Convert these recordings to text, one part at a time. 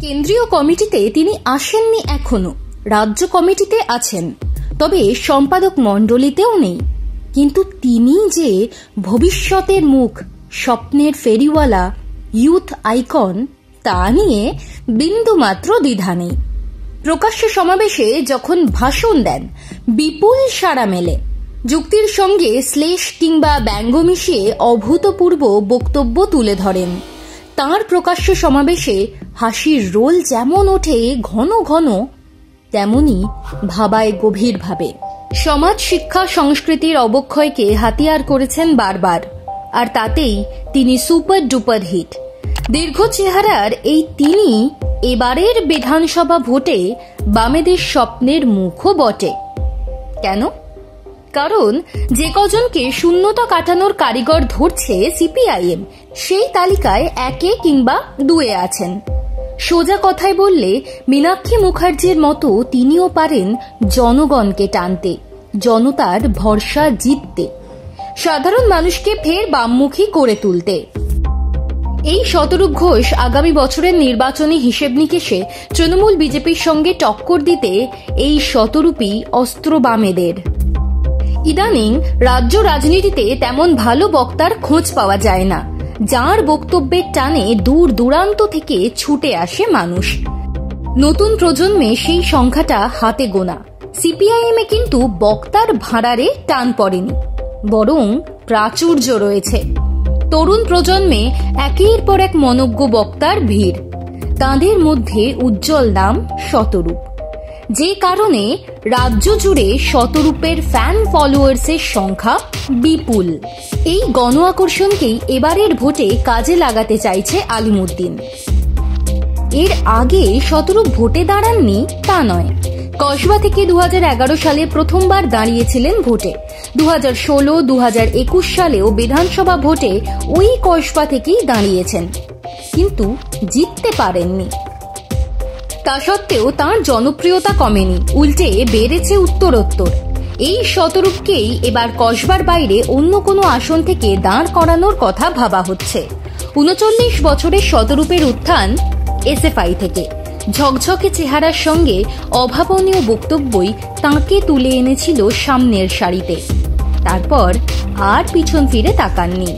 কেন্দ্রীয় কমিটিতে তিনি আসেননি, এখনো রাজ্য কমিটিতে আছেন, তবে সম্পাদক মণ্ডলীতেও নেই। কিন্তু তিনি যে ভবিষ্যতের মুখ, স্বপ্নের ফেরিওয়ালা, ইউথ আইকন, তা নিয়ে বিন্দুমাত্র দ্বিধা নেই। প্রকাশ্য সমাবেশে যখন ভাষণ দেন, বিপুল সাড়া মেলে। যুক্তির সঙ্গে শ্লেষ কিংবা ব্যঙ্গ মিশিয়ে অভূতপূর্ব বক্তব্য তুলে ধরেন। তাঁর প্রকাশ্য সমাবেশে হাসির রোল যেমন ওঠে ঘন ঘন, তেমনি ভাবায় গভীরভাবে। সমাজ, শিক্ষা, সংস্কৃতির অবক্ষয়কে হাতিয়ার করেছেন বারবার, আর তাতেই তিনি সুপার ডুপার হিট। দীর্ঘ চেহারার এই তিনি এবারের বিধানসভা ভোটে বামেদের স্বপ্নের মুখও বটে। কেন? কারণ যে কজনকে শূন্যতা কাটানোর কারিগর ধরছে সিপিআইএম, সেই তালিকায় একে কিংবা দুয়ে আছেন। সোজা কথায় বললে মীনাক্ষী মুখার্জির মতো তিনিও পারেন জনগণকে টানতে, জনতার ভরসা জিততে, সাধারণ মানুষকে ফের বামমুখী করে তুলতে। এই শতরূপ ঘোষ আগামী বছরের নির্বাচনী হিসেব নিকেশে তৃণমূল বিজেপির সঙ্গে টক্কর দিতে এই শতরূপী অস্ত্র বামেদের। ইদানিং রাজ্য রাজনীতিতে তেমন ভালো বক্তার খোঁজ পাওয়া যায় না, যার বক্তব্যের টানে দূর দূরান্ত থেকে ছুটে আসে মানুষ। নতুন প্রজন্মে সেই সংখ্যাটা হাতে গোনা। সিপিআইএমে কিন্তু বক্তার ভাঁড়ারে টান পড়েনি, বরং প্রাচুর্য রয়েছে। তরুণ প্রজন্মে একের পর এক মনজ্ঞ বক্তার ভিড়, তাঁদের মধ্যে উজ্জ্বল নাম শতরূপ। যে কারণে রাজ্য জুড়ে শতরূপের ফ্যান ফলোয়ার্সের সংখ্যা বিপুল। এই গণ আকর্ষণকেই এবারের ভোটে কাজে লাগাতে চাইছে আলিমুদ্দিন। এর আগে শতরূপ ভোটে দাঁড়াননি তা নয়, কসবা থেকে 2011 সালে প্রথমবার দাঁড়িয়েছিলেন ভোটে। 2016, 2021 সালেও বিধানসভা ভোটে ওই কসবা থেকেই দাঁড়িয়েছেন, কিন্তু জিততে পারেননি। তা সত্ত্বেও তাঁর জনপ্রিয়তা কমেনি, উল্টে বেড়েছে উত্তরোত্তর। এই শতরূপকেই এবার কসবার বাইরে অন্য কোনো আসন থেকে দাঁড় করানোর কথা ভাবা হচ্ছে। 39 বছরের শতরূপের উত্থান এসএফআই থেকে। ঝকঝকে চেহারার সঙ্গে অভাবনীয় বক্তব্যই তাঁকে তুলে এনেছিল সামনের সারিতে। তারপর আর পিছন ফিরে তাকাননি।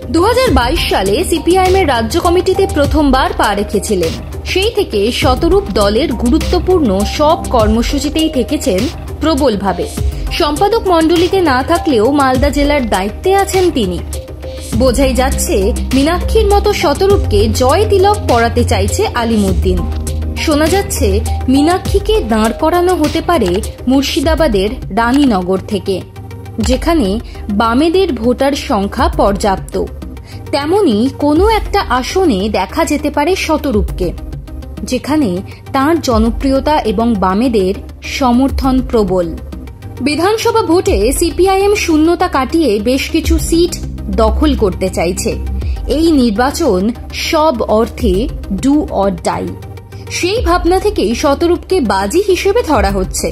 2022 সালে সিপিআইএমের রাজ্য কমিটিতে প্রথমবার পা রেখেছিলেন। সেই থেকে শতরূপ দলের গুরুত্বপূর্ণ সব কর্মসূচিতেই থেকেছেন প্রবলভাবে। সম্পাদক মণ্ডলীতে না থাকলেও মালদা জেলার দায়িত্বে আছেন তিনি। বোঝাই যাচ্ছে মীনাক্ষীর মতো শতরূপকে জয় তিলক পরাতে চাইছে আলিমুদ্দিন। শোনা যাচ্ছে মীনাক্ষীকে দাঁড় করানো হতে পারে মুর্শিদাবাদের রানীনগর থেকে, যেখানে বামেদের ভোটার সংখ্যা পর্যাপ্ত। তেমনি কোনো একটা আসনে দেখা যেতে পারে শতরূপকে, যেখানে তাঁর জনপ্রিয়তা এবং বামেদের সমর্থন প্রবল। বিধানসভা ভোটে সিপিআইএম শূন্যতা কাটিয়ে বেশ কিছু সিট দখল করতে চাইছে। এই নির্বাচন সব অর্থে ডু অর ডাই। সেই ভাবনা থেকেই শতরূপকে বাজি হিসেবে ধরা হচ্ছে।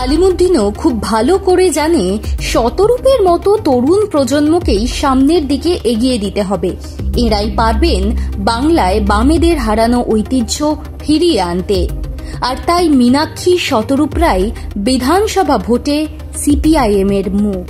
আলিমুদ্দিনও খুব ভালো করে জানে শতরূপের মতো তরুণ প্রজন্মকেই সামনের দিকে এগিয়ে দিতে হবে। এরাই পারবেন বাংলায় বামেদের হারানো ঐতিহ্য ফিরিয়ে আনতে। আর তাই মীনাক্ষী শতরূপরাই বিধানসভা ভোটে সিপিআইএমের মুখ।